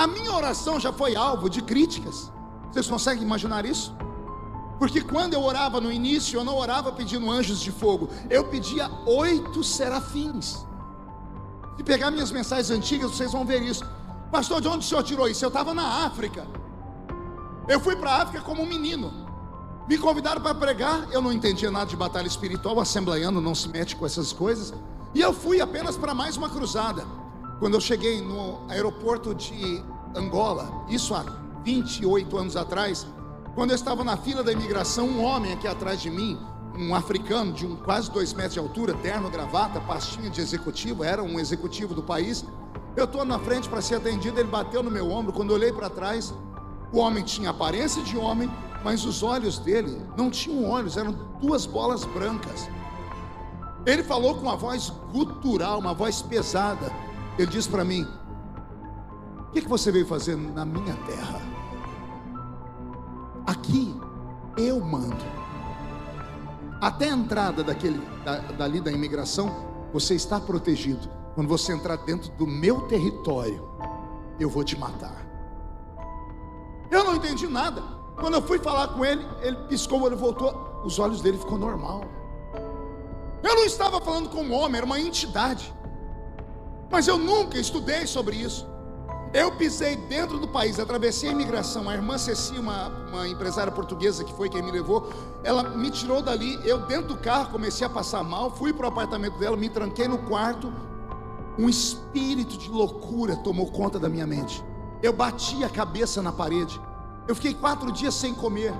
A minha oração já foi alvo de críticas. Vocês conseguem imaginar isso? Porque quando eu orava no início, eu não orava pedindo anjos de fogo, eu pedia 8 serafins. Se pegar minhas mensagens antigas, vocês vão ver isso. Pastor, de onde o senhor tirou isso? Eu estava na África. Eu fui para a África como um menino. Me convidaram para pregar. Eu não entendia nada de batalha espiritual. O assembleiano não se mete com essas coisas. E eu fui apenas para mais uma cruzada. Quando eu cheguei no aeroporto de Angola, isso há 28 anos atrás, quando eu estava na fila da imigração, um homem aqui atrás de mim, um africano de quase 2 metros de altura, terno, gravata, pastinha de executivo, era um executivo do país. Eu estou na frente para ser atendido, ele bateu no meu ombro. Quando eu olhei para trás, o homem tinha aparência de homem, mas os olhos dele não tinham olhos, eram 2 bolas brancas. Ele falou com uma voz gutural, uma voz pesada. Ele disse para mim: o que você veio fazer na minha terra? Aqui eu mando. Até a entrada dali da imigração, você está protegido. Quando você entrar dentro do meu território, eu vou te matar. Eu não entendi nada. Quando eu fui falar com ele, ele piscou, ele voltou, os olhos dele ficou normal. Eu não estava falando com um homem, era uma entidade. Mas eu nunca estudei sobre isso. Eu pisei dentro do país, atravessei a imigração. A irmã Ceci, uma empresária portuguesa que foi quem me levou, ela me tirou dali. Eu dentro do carro comecei a passar mal. Fui para o apartamento dela, me tranquei no quarto. Um espírito de loucura tomou conta da minha mente. Eu bati a cabeça na parede. Eu fiquei 4 dias sem comer.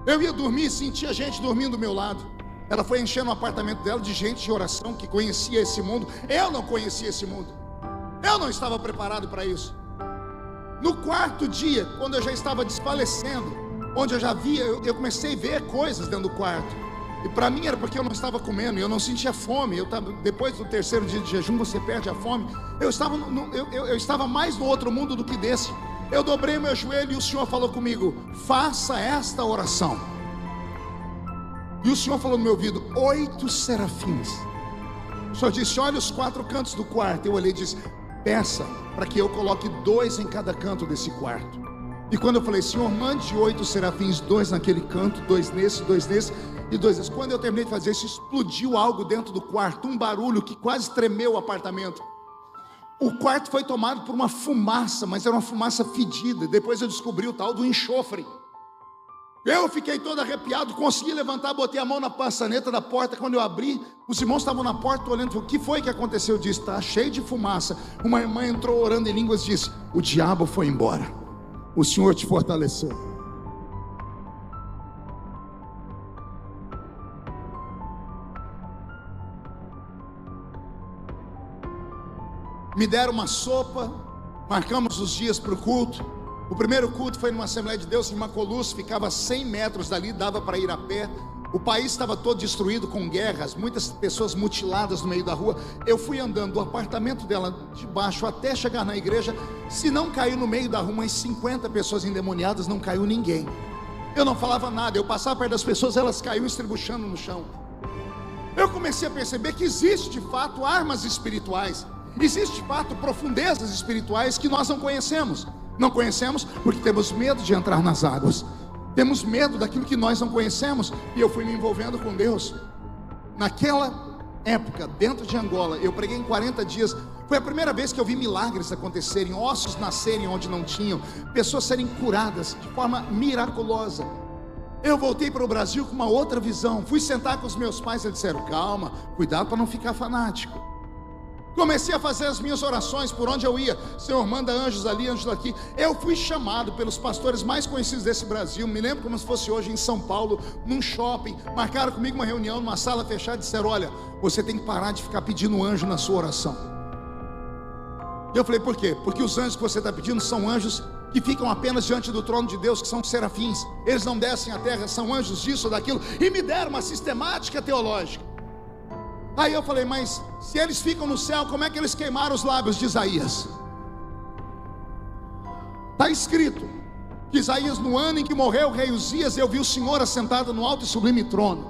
Eu ia dormir e sentia gente dormindo do meu lado. Ela foi enchendo o apartamento dela de gente de oração que conhecia esse mundo. Eu não conhecia esse mundo. Eu não estava preparado para isso. No 4º dia, quando eu já estava desfalecendo, onde eu já via, eu comecei a ver coisas dentro do quarto. E para mim era porque eu não estava comendo, eu não sentia fome. Depois do 3º dia de jejum, você perde a fome. Eu estava mais no outro mundo do que desse. Eu dobrei meu joelho e o Senhor falou comigo: faça esta oração. E o Senhor falou no meu ouvido: 8 serafins. O Senhor disse: olha os 4 cantos do quarto. Eu olhei e disse: peça para que eu coloque 2 em cada canto desse quarto. E quando eu falei: Senhor, mande 8 serafins, 2 naquele canto, 2 nesse, 2 nesse e 2 nesse. Quando eu terminei de fazer isso, explodiu algo dentro do quarto, um barulho que quase tremeu o apartamento. O quarto foi tomado por uma fumaça, mas era uma fumaça fedida. Depois eu descobri o tal do enxofre. Eu fiquei todo arrepiado, consegui levantar, botei a mão na maçaneta da porta. Quando eu abri, os irmãos estavam na porta olhando. O que foi que aconteceu? Eu disse: está cheio de fumaça. Uma irmã entrou orando em línguas e disse: o diabo foi embora, o Senhor te fortaleceu. Me deram uma sopa, marcamos os dias para o culto. O primeiro culto foi numa Assembleia de Deus em Macoluce, ficava a 100 metros dali, dava para ir a pé. O país estava todo destruído com guerras, muitas pessoas mutiladas no meio da rua. Eu fui andando do apartamento dela de baixo até chegar na igreja. Se não caiu no meio da rua umas 50 pessoas endemoniadas, não caiu ninguém. Eu não falava nada, eu passava perto das pessoas, elas caíam estribuchando no chão. Eu comecei a perceber que existe de fato armas espirituais, existe de fato profundezas espirituais que nós não conhecemos. Não conhecemos porque temos medo de entrar nas águas. Temos medo daquilo que nós não conhecemos. E eu fui me envolvendo com Deus. Naquela época, dentro de Angola, eu preguei em 40 dias. Foi a primeira vez que eu vi milagres acontecerem, ossos nascerem onde não tinham, pessoas serem curadas de forma miraculosa. Eu voltei para o Brasil com uma outra visão. Fui sentar com os meus pais, eles disseram: calma, cuidado para não ficar fanático. Comecei a fazer as minhas orações por onde eu ia. Senhor, manda anjos ali, anjos aqui. Eu fui chamado pelos pastores mais conhecidos desse Brasil. Me lembro como se fosse hoje em São Paulo, num shopping. Marcaram comigo uma reunião numa sala fechada e disseram: olha, você tem que parar de ficar pedindo anjo na sua oração. E eu falei: por quê? Porque os anjos que você está pedindo são anjos que ficam apenas diante do trono de Deus, que são serafins. Eles não descem à terra, são anjos disso ou daquilo. E me deram uma sistemática teológica. Aí eu falei: mas se eles ficam no céu, como é que eles queimaram os lábios de Isaías? Está escrito que Isaías, no ano em que morreu o rei Uzias, eu vi o Senhor assentado no alto e sublime trono.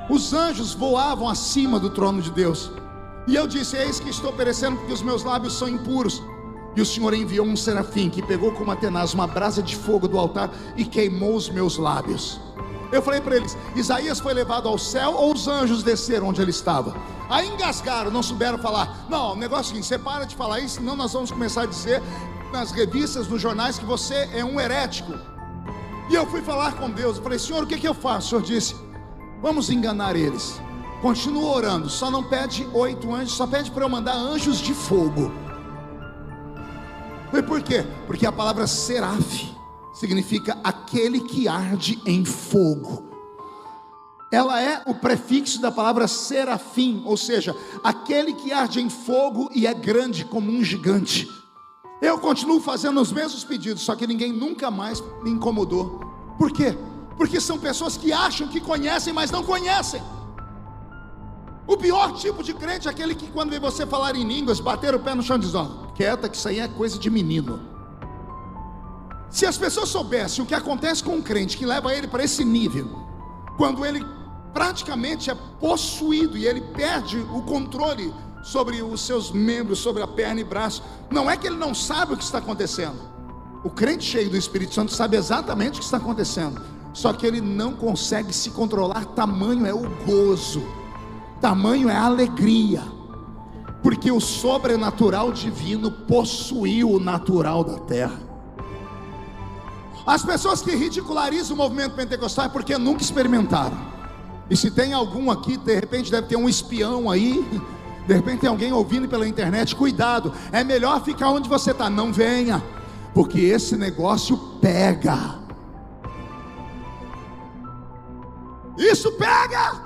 Os anjos voavam acima do trono de Deus. E eu disse: eis que estou perecendo porque os meus lábios são impuros. E o Senhor enviou um serafim que pegou com uma tenaz uma brasa de fogo do altar e queimou os meus lábios. Eu falei para eles: Isaías foi levado ao céu ou os anjos desceram onde ele estava? Aí engasgaram, não souberam falar. Não, o negócio é o seguinte: você para de falar isso, senão nós vamos começar a dizer nas revistas, nos jornais, que você é um herético. E eu fui falar com Deus, eu falei: Senhor, o que eu faço? O Senhor disse: vamos enganar eles. Continua orando, só não pede 8 anjos, só pede para eu mandar anjos de fogo. E por quê? Porque a palavra seraf significa aquele que arde em fogo. Ela é o prefixo da palavra serafim, ou seja, aquele que arde em fogo e é grande como um gigante. Eu continuo fazendo os mesmos pedidos, só que ninguém nunca mais me incomodou. Por quê? Porque são pessoas que acham que conhecem, mas não conhecem. O pior tipo de crente é aquele que, quando vê você falar em línguas, bater o pé no chão e diz: ó, quieta, que isso aí é coisa de menino. Se as pessoas soubessem o que acontece com um crente que leva ele para esse nível, quando ele praticamente é possuído e ele perde o controle sobre os seus membros, sobre a perna e braço, não é que ele não sabe o que está acontecendo. O crente cheio do Espírito Santo sabe exatamente o que está acontecendo, só que ele não consegue se controlar. Tamanho é o gozo, tamanho é a alegria, porque o sobrenatural divino possuiu o natural da terra. As pessoas que ridicularizam o movimento pentecostal é porque nunca experimentaram. E se tem algum aqui, de repente deve ter um espião aí, de repente tem alguém ouvindo pela internet, cuidado, é melhor ficar onde você está, não venha, porque esse negócio pega. Isso pega.